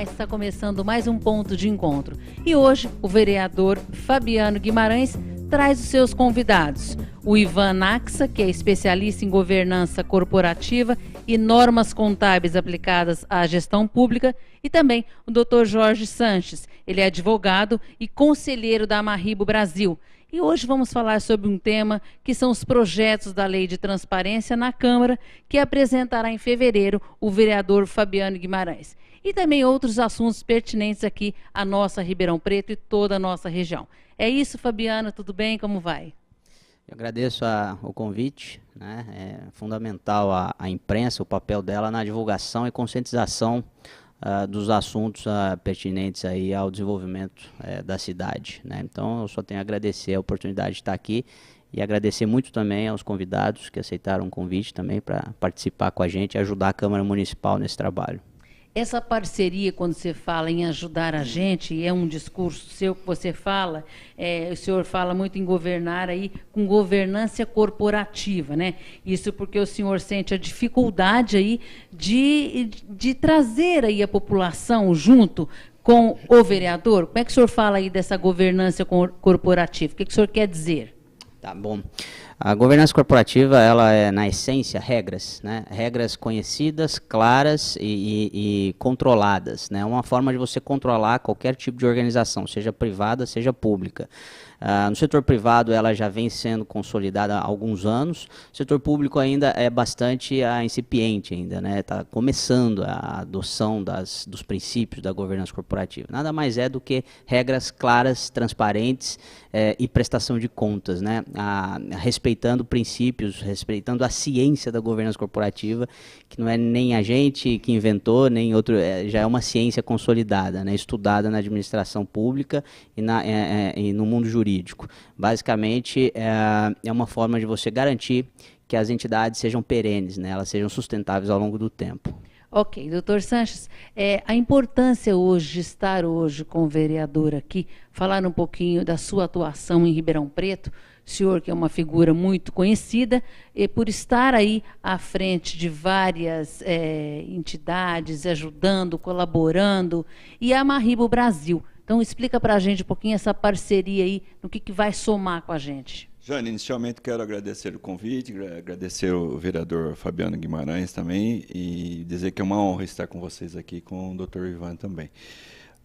Olá, está começando mais um ponto de encontro. E hoje o vereador Fabiano Guimarães traz os seus convidados. O Ivan Naxa, que é especialista em governança corporativa e normas contábeis aplicadas à gestão pública, e também o Dr. Jorge Sanches, ele é advogado e conselheiro da Amarribo Brasil. E hoje vamos falar sobre um tema que são os projetos da Lei de Transparência na Câmara, que apresentará em fevereiro o vereador Fabiano Guimarães. E também outros assuntos pertinentes aqui à nossa Ribeirão Preto e toda a nossa região. É isso, Fabiano, tudo bem? Como vai? Eu agradeço o convite, né? É fundamental a imprensa, o papel dela na divulgação e conscientização dos assuntos pertinentes aí ao desenvolvimento da cidade, né? Então eu só tenho a agradecer a oportunidade de estar aqui e agradecer muito também aos convidados que aceitaram o convite também para participar com a gente e ajudar a Câmara Municipal nesse trabalho. Essa parceria, quando você fala em ajudar a gente, é um discurso seu que você fala, o senhor fala muito em governar aí com governança corporativa, né? Isso porque o senhor sente a dificuldade aí de trazer aí a população junto com o vereador. Como é que o senhor fala aí dessa governança corporativa? O que o senhor quer dizer? Tá bom. A governança corporativa, ela é, na essência, regras, né? Regras conhecidas, claras e controladas, né? Uma forma de você controlar qualquer tipo de organização, seja privada, seja pública. No setor privado, ela já vem sendo consolidada há alguns anos. O setor público ainda é bastante incipiente ainda, né? Está começando a adoção dos princípios da governança corporativa. Nada mais é do que regras claras, transparentes e prestação de contas, né? Respeitando princípios, respeitando a ciência da governança corporativa, que não é nem a gente que inventou, nem outro, já é uma ciência consolidada, né? Estudada na administração pública e no mundo jurídico. Basicamente, é uma forma de você garantir que as entidades sejam perenes, né? Elas sejam sustentáveis ao longo do tempo. Ok, doutor Sanches, a importância hoje de estar hoje com o vereador aqui, falar um pouquinho da sua atuação em Ribeirão Preto, o senhor que é uma figura muito conhecida, e por estar aí à frente de várias entidades, ajudando, colaborando, e a Amarribo Brasil. Então, explica para a gente um pouquinho essa parceria aí, no que vai somar com a gente. Jane, inicialmente quero agradecer o convite, agradecer o vereador Fabiano Guimarães também e dizer que é uma honra estar com vocês aqui, com o Dr. Ivan também.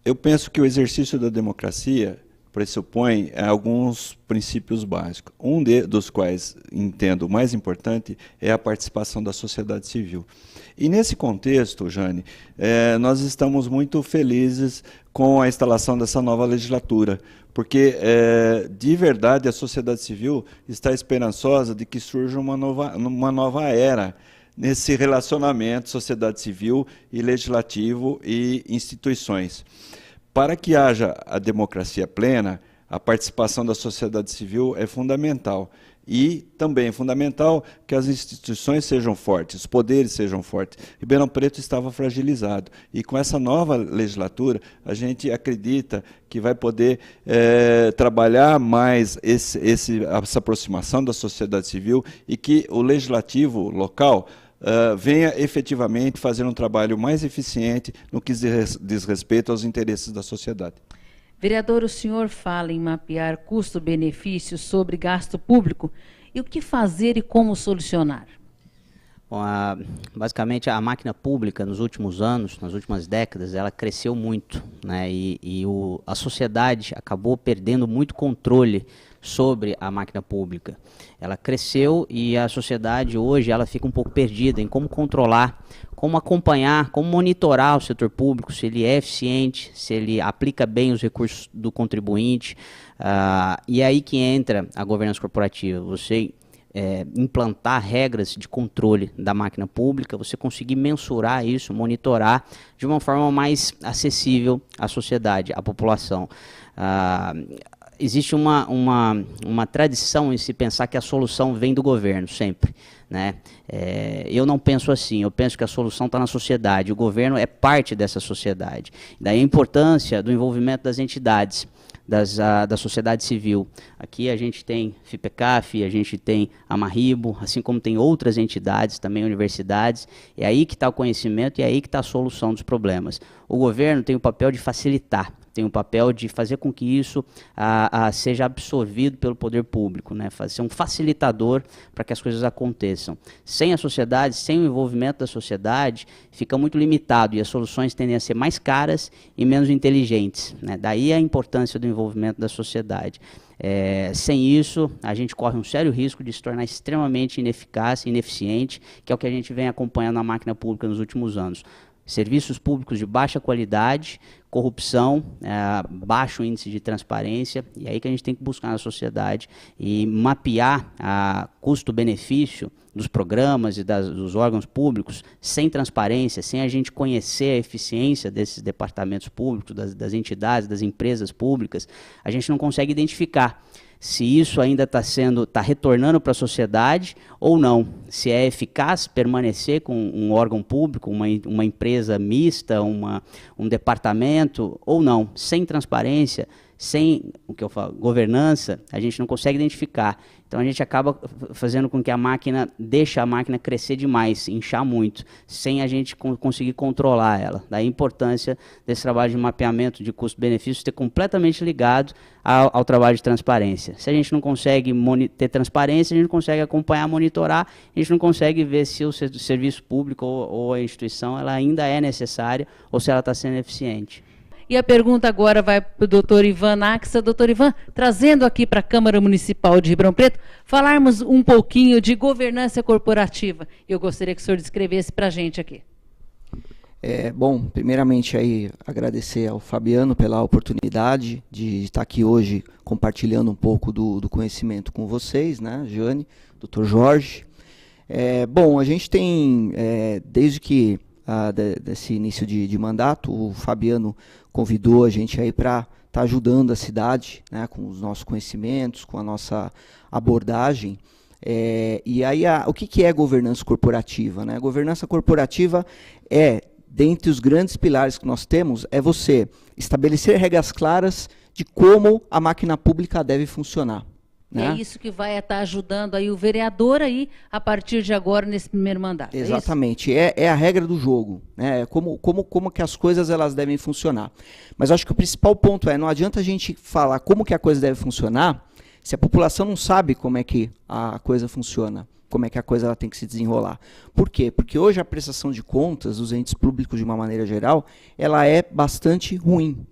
Eu penso que o exercício da democracia pressupõe alguns princípios básicos. Um dos quais entendo o mais importante é a participação da sociedade civil. E nesse contexto, Jane, nós estamos muito felizes com a instalação dessa nova legislatura, porque, de verdade, a sociedade civil está esperançosa de que surja uma nova era nesse relacionamento sociedade civil e legislativo e instituições. Para que haja a democracia plena, a participação da sociedade civil é fundamental. E também é fundamental que as instituições sejam fortes, os poderes sejam fortes. Ribeirão Preto estava fragilizado. E com essa nova legislatura, a gente acredita que vai poder trabalhar mais essa aproximação da sociedade civil e que o legislativo local venha efetivamente fazer um trabalho mais eficiente no que diz respeito aos interesses da sociedade. Vereador, o senhor fala em mapear custo-benefício sobre gasto público e o que fazer e como solucionar? Bom, basicamente a máquina pública nos últimos anos, nas últimas décadas, ela cresceu muito, né? A sociedade acabou perdendo muito controle sobre a máquina pública. Ela cresceu e a sociedade hoje ela fica um pouco perdida em como controlar, como acompanhar, como monitorar o setor público, se ele é eficiente, se ele aplica bem os recursos do contribuinte. E é aí que entra a governança corporativa. Você implantar regras de controle da máquina pública, você conseguir mensurar isso, monitorar de uma forma mais acessível à sociedade, à população. Existe uma tradição em se pensar que a solução vem do governo, sempre, né? Eu não penso assim, eu penso que a solução está na sociedade, o governo é parte dessa sociedade. Daí a importância do envolvimento das entidades, da sociedade civil. Aqui a gente tem FIPECAF, a gente tem a Marribo, assim como tem outras entidades, também universidades. É aí que está o conhecimento e é aí que está a solução dos problemas. O governo tem o papel de facilitar, tem o papel de fazer com que isso seja absorvido pelo poder público, né? Ser um facilitador para que as coisas aconteçam. Sem a sociedade, sem o envolvimento da sociedade, fica muito limitado e as soluções tendem a ser mais caras e menos inteligentes, né? Daí a importância do envolvimento da sociedade. Sem isso, a gente corre um sério risco de se tornar extremamente ineficaz e ineficiente, que é o que a gente vem acompanhando na máquina pública nos últimos anos. Serviços públicos de baixa qualidade, corrupção, baixo índice de transparência, e aí que a gente tem que buscar na sociedade e mapear a custo-benefício dos programas e dos órgãos públicos sem transparência, sem a gente conhecer a eficiência desses departamentos públicos, das entidades, das empresas públicas, a gente não consegue identificar se isso ainda está retornando para a sociedade ou não, se é eficaz permanecer com um órgão público, uma empresa mista, um departamento ou não. Sem transparência, sem o que eu falo, governança, a gente não consegue identificar. Então a gente acaba fazendo com que deixe a máquina crescer demais, inchar muito, sem a gente conseguir controlar ela. Daí a importância desse trabalho de mapeamento de custo-benefício ter completamente ligado ao trabalho de transparência. Se a gente não consegue ter transparência, a gente não consegue acompanhar, monitorar, a gente não consegue ver se o serviço público ou a instituição ela ainda é necessária ou se ela está sendo eficiente. E a pergunta agora vai para o doutor Ivan Naxa. Doutor Ivan, trazendo aqui para a Câmara Municipal de Ribeirão Preto, falarmos um pouquinho de governança corporativa. Eu gostaria que o senhor descrevesse para a gente aqui. Bom, primeiramente aí agradecer ao Fabiano pela oportunidade de estar aqui hoje compartilhando um pouco do conhecimento com vocês, né, Jane, doutor Jorge. Bom, a gente tem, desde que desse início de mandato, o Fabiano convidou a gente aí para estar ajudando a cidade, né, com os nossos conhecimentos, com a nossa abordagem. E aí, o que é governança corporativa, né? Governança corporativa dentre os grandes pilares que nós temos, é você estabelecer regras claras de como a máquina pública deve funcionar. Né? É isso que vai estar ajudando aí o vereador aí a partir de agora nesse primeiro mandato. Exatamente, é a regra do jogo, né? Como que as coisas elas devem funcionar. Mas acho que o principal ponto não adianta a gente falar como que a coisa deve funcionar se a população não sabe como é que a coisa funciona, como é que a coisa ela tem que se desenrolar. Por quê? Porque hoje a prestação de contas dos entes públicos de uma maneira geral, ela é bastante ruim.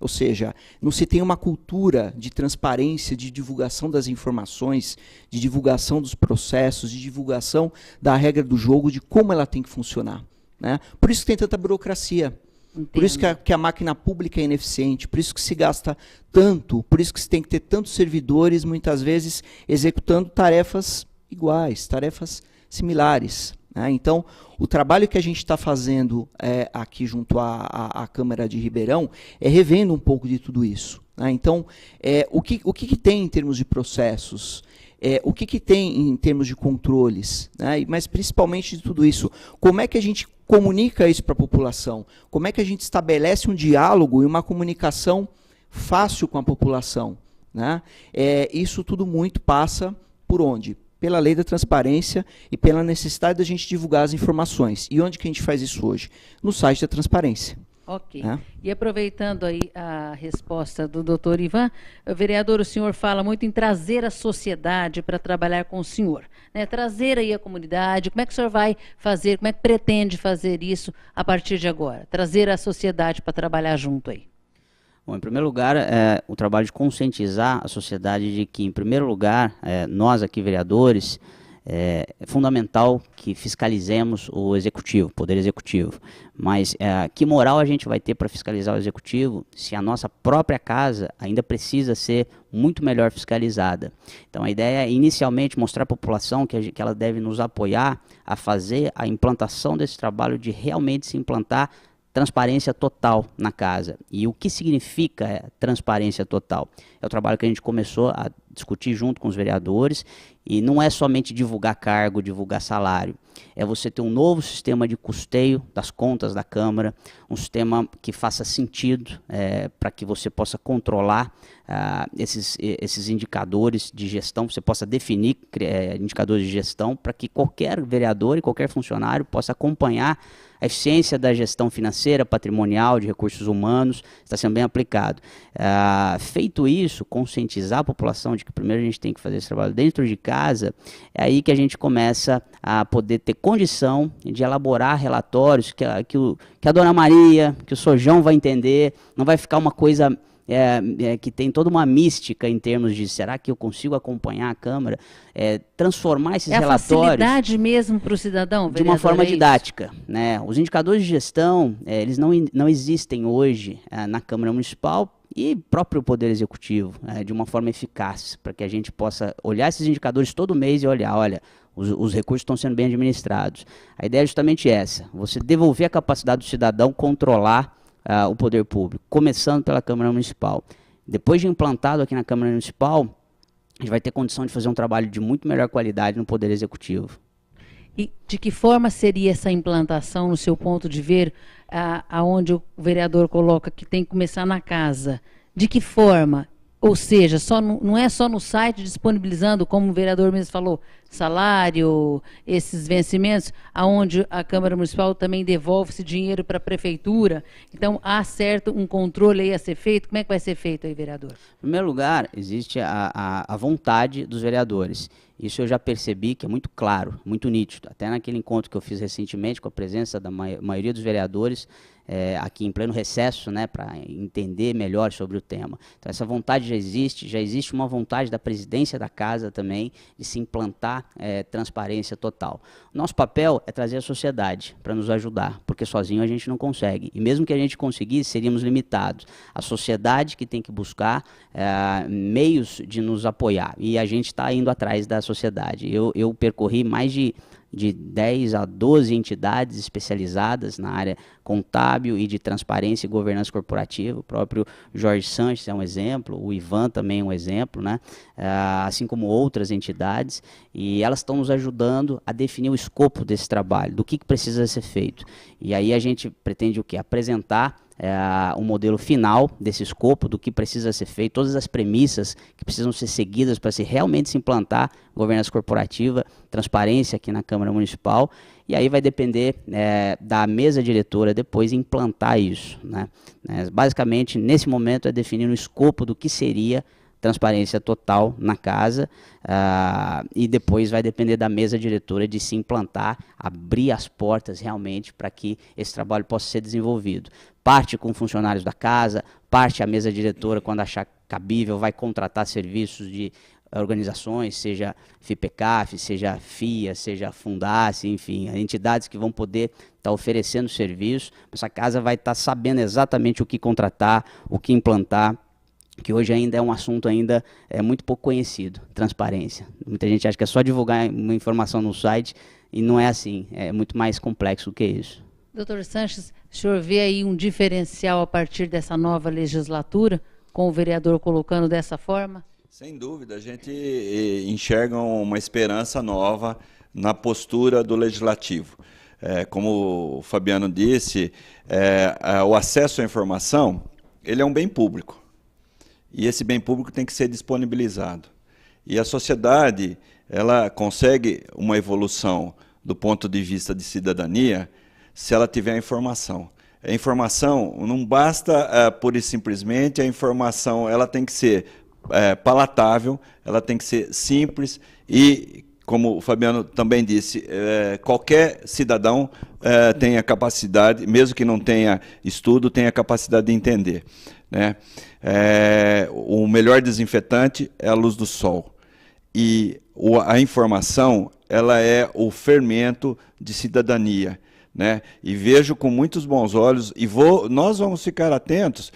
Ou seja, não se tem uma cultura de transparência, de divulgação das informações, de divulgação dos processos, de divulgação da regra do jogo, de como ela tem que funcionar. Né? Por isso que tem tanta burocracia, Entendo. Por isso que a máquina pública é ineficiente, por isso que se gasta tanto, por isso que se tem que ter tantos servidores, muitas vezes, executando tarefas iguais, tarefas similares. Então, o trabalho que a gente está fazendo aqui junto à Câmara de Ribeirão é revendo um pouco de tudo isso. Então, o que tem em termos de processos? O que tem em termos de controles? Mas, principalmente de tudo isso, como é que a gente comunica isso para a população? Como é que a gente estabelece um diálogo e uma comunicação fácil com a população? Isso tudo muito passa por onde? Pela lei da transparência e pela necessidade da gente divulgar as informações. E onde que a gente faz isso hoje? No site da transparência. Ok. E aproveitando aí a resposta do doutor Ivan, vereador, o senhor fala muito em trazer a sociedade para trabalhar com o senhor. Né? Trazer aí a comunidade, como é que o senhor vai fazer, como é que pretende fazer isso a partir de agora? Trazer a sociedade para trabalhar junto aí. Bom, em primeiro lugar, o trabalho de conscientizar a sociedade de que, em primeiro lugar, nós aqui, vereadores, é fundamental que fiscalizemos o executivo, poder executivo. Mas que moral a gente vai ter para fiscalizar o executivo se a nossa própria casa ainda precisa ser muito melhor fiscalizada? Então a ideia é inicialmente mostrar à população que ela deve nos apoiar a fazer a implantação desse trabalho de realmente se implantar transparência total na casa. E o que significa transparência total? É o trabalho que a gente começou a discutir junto com os vereadores, e não é somente divulgar cargo, divulgar salário, é você ter um novo sistema de custeio das contas da Câmara, um sistema que faça sentido para que você possa controlar esses indicadores de gestão, você possa definir indicadores de gestão para que qualquer vereador e qualquer funcionário possa acompanhar a eficiência da gestão financeira, patrimonial, de recursos humanos, está sendo bem aplicado. Feito isso, conscientizar a população de que primeiro a gente tem que fazer esse trabalho dentro de casa, é aí que a gente começa a poder ter condição de elaborar relatórios que a Dona Maria, que o Sojão vai entender, não vai ficar uma coisa que tem toda uma mística em termos de será que eu consigo acompanhar a Câmara, transformar esses relatórios... É a facilidade mesmo para o cidadão, vereador, de uma forma didática, né? Os indicadores de gestão, eles não existem hoje na Câmara Municipal e próprio Poder Executivo, de uma forma eficaz, para que a gente possa olhar esses indicadores todo mês e olha, os recursos estão sendo bem administrados. A ideia é justamente essa, você devolver a capacidade do cidadão controlar o poder público, começando pela Câmara Municipal. Depois de implantado aqui na Câmara Municipal, a gente vai ter condição de fazer um trabalho de muito melhor qualidade no Poder Executivo. E de que forma seria essa implantação, no seu ponto de ver, aonde o vereador coloca que tem que começar na casa? De que forma? Ou seja, não é só no site disponibilizando, como o vereador mesmo falou, salário, esses vencimentos, aonde a Câmara Municipal também devolve esse dinheiro para a Prefeitura. Então, há certo um controle aí a ser feito. Como é que vai ser feito aí, vereador? Em primeiro lugar, existe a vontade dos vereadores. Isso eu já percebi que é muito claro, muito nítido. Até naquele encontro que eu fiz recentemente com a presença da maioria dos vereadores, aqui em pleno recesso, né, para entender melhor sobre o tema. Então essa vontade já existe uma vontade da presidência da casa também de se implantar transparência total. Nosso papel é trazer a sociedade para nos ajudar, porque sozinho a gente não consegue. E mesmo que a gente conseguisse, seríamos limitados. A sociedade que tem que buscar meios de nos apoiar. E a gente está indo atrás da sociedade. Eu percorri mais de 10 a 12 entidades especializadas na área contábil e de transparência e governança corporativa. O próprio Jorge Sanches é um exemplo, o Ivan também é um exemplo, né? Assim como outras entidades, e elas estão nos ajudando a definir o escopo desse trabalho, do que precisa ser feito. E aí a gente pretende o quê? Apresentar um modelo final desse escopo, do que precisa ser feito, todas as premissas que precisam ser seguidas para realmente se implantar governança corporativa, transparência aqui na Câmara Municipal, e aí vai depender da mesa diretora depois implantar isso, né? Basicamente, nesse momento, é definir o escopo do que seria transparência total na casa, e depois vai depender da mesa diretora de se implantar, abrir as portas realmente para que esse trabalho possa ser desenvolvido. Parte com funcionários da casa, parte a mesa diretora, quando achar cabível, vai contratar serviços de organizações, seja FIPECAF, seja FIA, seja Fundace, enfim, entidades que vão poder estar oferecendo serviço. Essa casa vai estar sabendo exatamente o que contratar, o que implantar, que hoje ainda é um assunto ainda muito pouco conhecido, transparência. Muita gente acha que é só divulgar uma informação no site, e não é assim, é muito mais complexo do que isso. Doutor Sanches, o senhor vê aí um diferencial a partir dessa nova legislatura, com o vereador colocando dessa forma? Sem dúvida, a gente enxerga uma esperança nova na postura do legislativo. Como o Fabiano disse, o acesso à informação, ele é um bem público. E esse bem público tem que ser disponibilizado. E a sociedade, ela consegue uma evolução do ponto de vista de cidadania se ela tiver a informação. A informação não basta pura e simplesmente, a informação ela tem que ser palatável, ela tem que ser simples e, como o Fabiano também disse, qualquer cidadão tem a capacidade, mesmo que não tenha estudo, tem a capacidade de entender, né? O melhor desinfetante é a luz do sol. E a informação, ela é o fermento de cidadania, né? E vejo com muitos bons olhos, e nós vamos ficar atentos,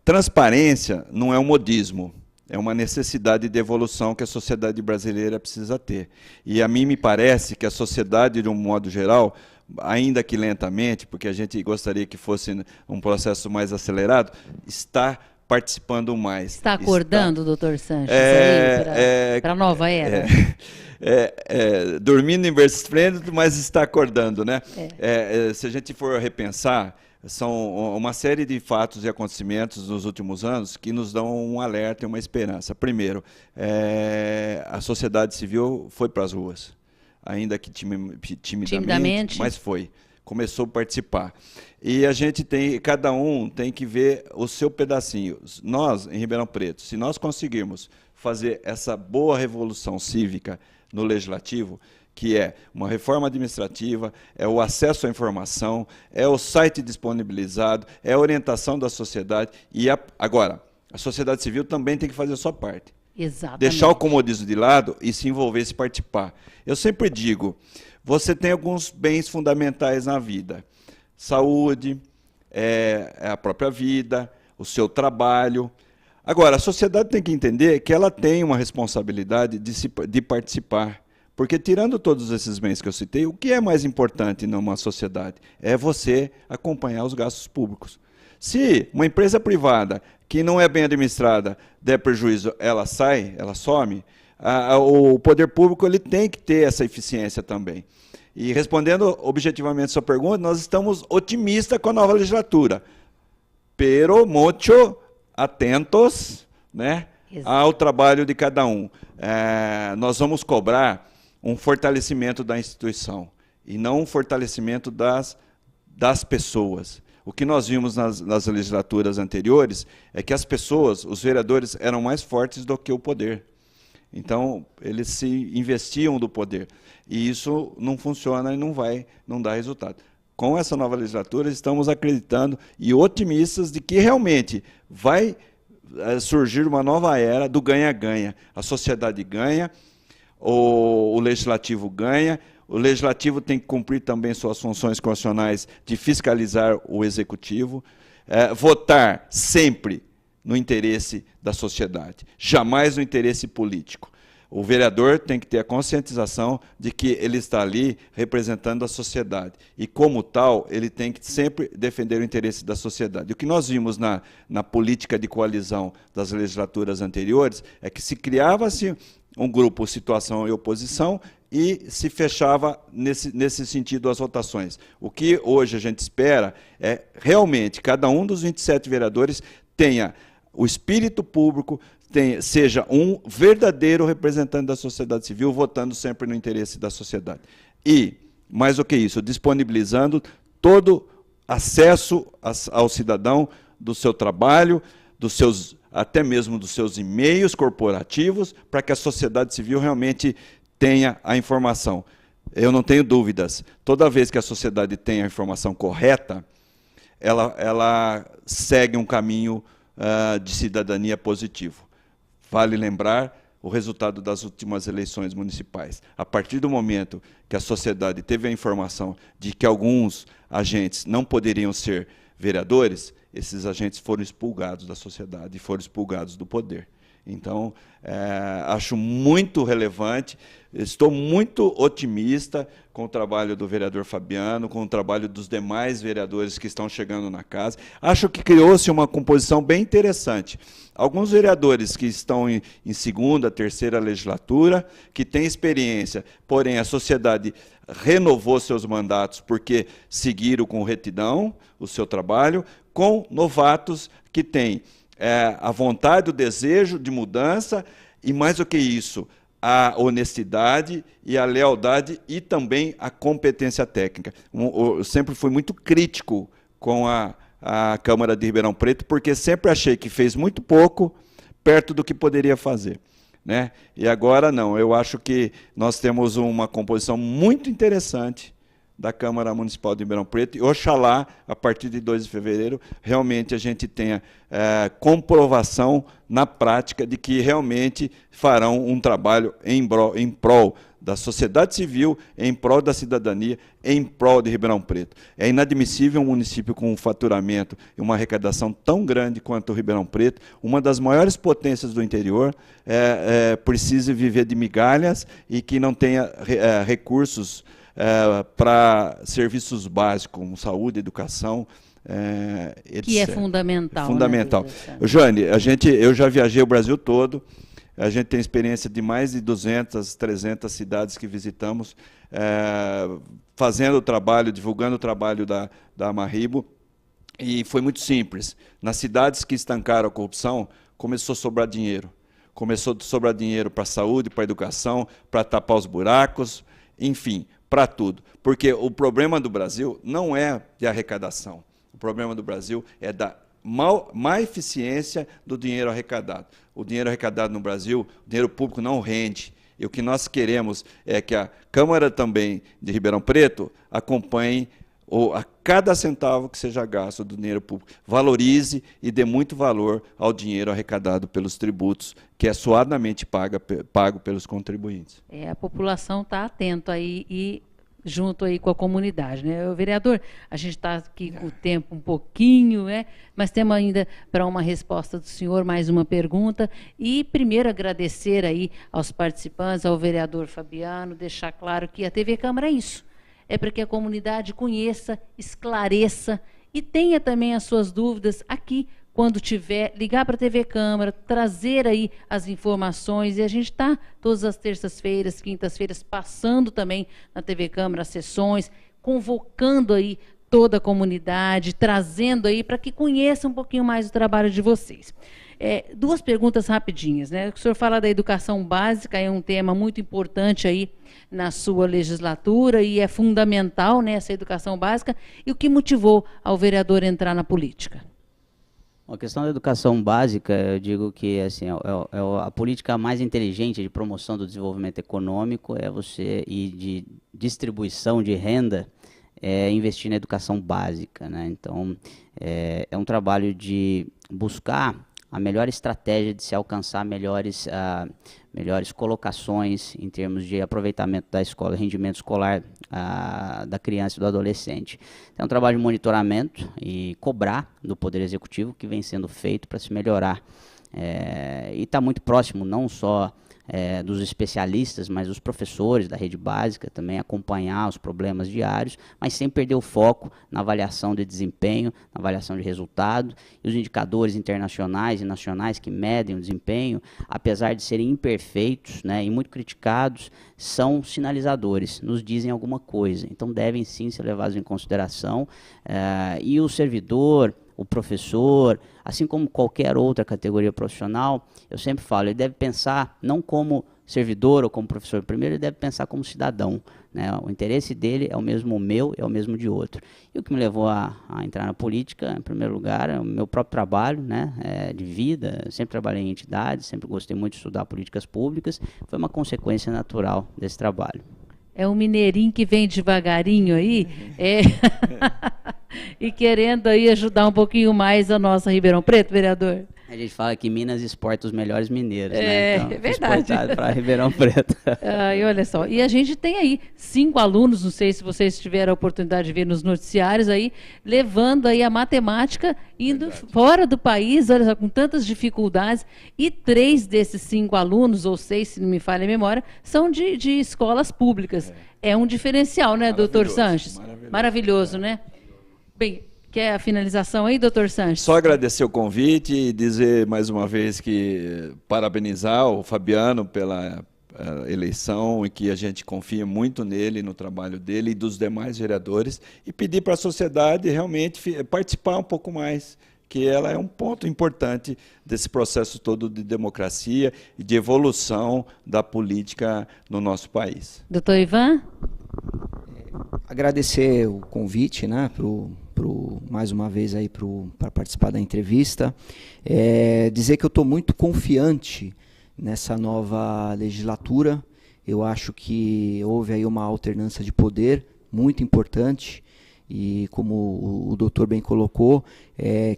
transparência não é um modismo, é uma necessidade de evolução que a sociedade brasileira precisa ter. E a mim me parece que a sociedade, de um modo geral, ainda que lentamente, porque a gente gostaria que fosse um processo mais acelerado, está participando mais. Está acordando, doutor Sanches, para a nova era? Dormindo em berço esplêndido, mas está acordando, né? Se a gente for repensar, são uma série de fatos e acontecimentos nos últimos anos que nos dão um alerta e uma esperança. Primeiro, a sociedade civil foi para as ruas, ainda que timidamente, mas foi. Começou a participar. E a gente cada um tem que ver o seu pedacinho. Nós, em Ribeirão Preto, se nós conseguirmos fazer essa boa revolução cívica no Legislativo, que é uma reforma administrativa, é o acesso à informação, é o site disponibilizado, é a orientação da sociedade. Agora, a sociedade civil também tem que fazer a sua parte. Exatamente. Deixar o comodismo de lado e se envolver, se participar. Eu sempre digo, você tem alguns bens fundamentais na vida. Saúde, a própria vida, o seu trabalho. Agora, a sociedade tem que entender que ela tem uma responsabilidade de participar. Porque, tirando todos esses bens que eu citei, o que é mais importante numa sociedade? É você acompanhar os gastos públicos. Se uma empresa privada, que não é bem administrada, der prejuízo, ela sai, ela some, o poder público ele tem que ter essa eficiência também. E, respondendo objetivamente a sua pergunta, nós estamos otimistas com a nova legislatura. Pero muito atentos, né, ao trabalho de cada um. Nós vamos cobrar um fortalecimento da instituição e não um fortalecimento das pessoas. O que nós vimos nas legislaturas anteriores é que as pessoas, os vereadores, eram mais fortes do que o poder. Então, eles se investiam do poder. E isso não funciona e não dá resultado. Com essa nova legislatura, estamos acreditando e otimistas de que realmente vai surgir uma nova era do ganha-ganha. A sociedade ganha, o Legislativo ganha, o Legislativo tem que cumprir também suas funções constitucionais de fiscalizar o Executivo, votar sempre no interesse da sociedade, jamais no interesse político. O vereador tem que ter a conscientização de que ele está ali representando a sociedade. E, como tal, ele tem que sempre defender o interesse da sociedade. O que nós vimos na política de coalizão das legislaturas anteriores é que se criava-se um grupo situação e oposição e se fechava nesse sentido as votações. O que hoje a gente espera é realmente cada um dos 27 vereadores tenha o espírito público, seja um verdadeiro representante da sociedade civil, votando sempre no interesse da sociedade. E, mais do que isso, disponibilizando todo acesso ao cidadão do seu trabalho, até mesmo dos seus e-mails corporativos, para que a sociedade civil realmente tenha a informação. Eu não tenho dúvidas, toda vez que a sociedade tem a informação correta, ela segue um caminho de cidadania positivo. Vale lembrar o resultado das últimas eleições municipais. A partir do momento que a sociedade teve a informação de que alguns agentes não poderiam ser vereadores, esses agentes foram expulgados da sociedade, foram expulgados do poder. Então, acho muito relevante, estou muito otimista com o trabalho do vereador Fabiano, com o trabalho dos demais vereadores que estão chegando na casa. Acho que criou-se uma composição bem interessante. Alguns vereadores que estão em segunda, terceira legislatura, que têm experiência, porém a sociedade renovou seus mandatos porque seguiram com retidão o seu trabalho, com novatos que têm a vontade, o desejo de mudança e, mais do que isso, a honestidade e a lealdade e também a competência técnica. Eu sempre fui muito crítico com a Câmara de Ribeirão Preto, porque sempre achei que fez muito pouco perto do que poderia fazer, né? E agora não, eu acho que nós temos uma composição muito interessante da Câmara Municipal de Ribeirão Preto, e oxalá, a partir de 2 de fevereiro, realmente a gente tenha comprovação na prática de que realmente farão um trabalho em prol da sociedade civil, em prol da cidadania, em prol de Ribeirão Preto. É inadmissível um município com um faturamento e uma arrecadação tão grande quanto o Ribeirão Preto, uma das maiores potências do interior, precise viver de migalhas e que não tenha recursos para serviços básicos, como saúde, educação, etc. Que é fundamental. Fundamental. Né, Joane, eu já viajei o Brasil todo, a gente tem experiência de mais de 200, 300 cidades que visitamos, fazendo o trabalho, divulgando o trabalho da Amarribo, E foi muito simples. Nas cidades que estancaram a corrupção, começou a sobrar dinheiro. Começou a sobrar dinheiro para a saúde, para a educação, para tapar os buracos, enfim, para tudo. Porque o problema do Brasil não é de arrecadação. O problema do Brasil é da má eficiência do dinheiro arrecadado. O dinheiro arrecadado no Brasil, o dinheiro público não rende. E o que nós queremos é que a Câmara também de Ribeirão Preto acompanhe a cada centavo que seja gasto do dinheiro público, valorize e dê muito valor ao dinheiro arrecadado pelos tributos, que é suadamente pago pelos contribuintes. A população está atenta aí e junto aí com a comunidade, né? O vereador, a gente está aqui com o tempo um pouquinho, né? Mas temos ainda para uma resposta do senhor mais uma pergunta e primeiro agradecer aí aos participantes, ao vereador Fabiano, deixar claro que a TV Câmara é isso. É para que a comunidade conheça, esclareça e tenha também as suas dúvidas aqui, quando tiver, ligar para a TV Câmara, trazer aí as informações. E a gente está todas as terças-feiras, quintas-feiras, passando também na TV Câmara as sessões, convocando aí toda a comunidade, trazendo aí para que conheça um pouquinho mais o trabalho de vocês. Duas perguntas rapidinhas, né? O senhor fala da educação básica, é um tema muito importante aí na sua legislatura e é fundamental, né, essa educação básica. E o que motivou ao vereador entrar na política? A questão da educação básica, eu digo que assim, a política mais inteligente de promoção do desenvolvimento econômico e de distribuição de renda é investir na educação básica, né? Então, é um trabalho de buscar a melhor estratégia de se alcançar melhores colocações em termos de aproveitamento da escola, rendimento escolar da criança e do adolescente. É um trabalho de monitoramento e cobrar do Poder Executivo que vem sendo feito para se melhorar. E está muito próximo não só dos especialistas, mas dos professores da rede básica também acompanhar os problemas diários, mas sem perder o foco na avaliação de desempenho, na avaliação de resultado, e os indicadores internacionais e nacionais que medem o desempenho, apesar de serem imperfeitos, né, e muito criticados, são sinalizadores, nos dizem alguma coisa, então devem sim ser levados em consideração, e o servidor, o professor, assim como qualquer outra categoria profissional, eu sempre falo, ele deve pensar não como servidor ou como professor, primeiro ele deve pensar como cidadão, né? O interesse dele é o mesmo meu, é o mesmo de outro. E o que me levou a entrar na política, em primeiro lugar, é o meu próprio trabalho, né, de vida, eu sempre trabalhei em entidades, sempre gostei muito de estudar políticas públicas, foi uma consequência natural desse trabalho. É um mineirinho que vem devagarinho aí, e querendo aí ajudar um pouquinho mais a nossa Ribeirão Preto, vereador. A gente fala que Minas exporta os melhores mineiros, né? Então, é verdade. Exportado para Ribeirão Preto. E olha só, e a gente tem aí 5 alunos, não sei se vocês tiveram a oportunidade de ver nos noticiários aí, levando aí a matemática, indo fora do país, olha só, com tantas dificuldades, e 3 desses 5 alunos, ou 6, se não me falha a memória, são de escolas públicas. É um diferencial, né, doutor Sanches? Maravilhoso, né? Bem, quer a finalização aí, doutor Sanches? Só agradecer o convite e dizer mais uma vez que parabenizar o Fabiano pela eleição e que a gente confia muito nele, no trabalho dele e dos demais vereadores e pedir para a sociedade realmente participar um pouco mais, que ela é um ponto importante desse processo todo de democracia e de evolução da política no nosso país. Doutor Ivan? Agradecer o convite, né, mais uma vez aí para participar da entrevista. Dizer que eu estou muito confiante nessa nova legislatura. Eu acho que houve aí uma alternância de poder muito importante e, como o doutor bem colocou,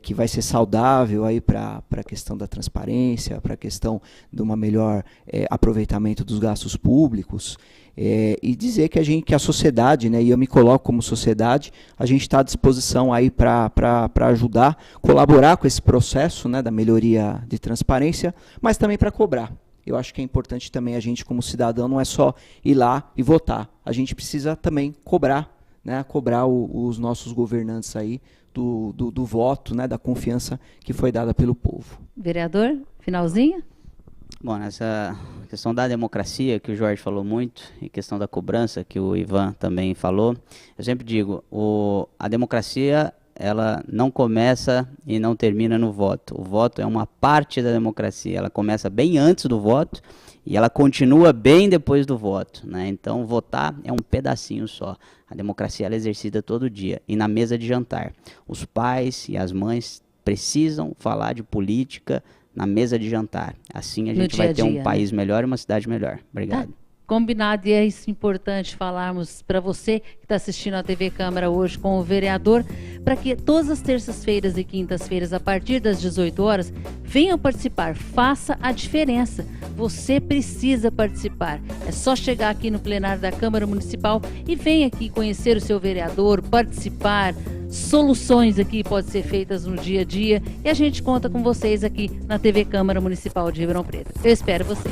que vai ser saudável aí para a questão da transparência, para a questão de uma melhor aproveitamento dos gastos públicos. E dizer que a sociedade, né, e eu me coloco como sociedade, a gente está à disposição aí para ajudar, colaborar com esse processo, né, da melhoria de transparência, mas também para cobrar. Eu acho que é importante também a gente, como cidadão, não é só ir lá e votar. A gente precisa também cobrar, né, cobrar os nossos governantes aí do voto, né, da confiança que foi dada pelo povo. Vereador, finalzinho? Bom, nessa questão da democracia, que o Jorge falou muito, e questão da cobrança, que o Ivan também falou, eu sempre digo, a democracia ela não começa e não termina no voto. O voto é uma parte da democracia, ela começa bem antes do voto e ela continua bem depois do voto, né? Então, votar é um pedacinho só. A democracia ela é exercida todo dia. E na mesa de jantar, os pais e as mães precisam falar de política na mesa de jantar. Assim a gente vai ter um país melhor e uma cidade melhor. Obrigado. Combinado, e é isso importante falarmos para você que está assistindo a TV Câmara hoje com o vereador, para que todas as terças-feiras e quintas-feiras, a partir das 18 horas, venham participar, faça a diferença. Você precisa participar. É só chegar aqui no plenário da Câmara Municipal e venha aqui conhecer o seu vereador, participar. Soluções aqui podem ser feitas no dia a dia e a gente conta com vocês aqui na TV Câmara Municipal de Ribeirão Preto. Eu espero você.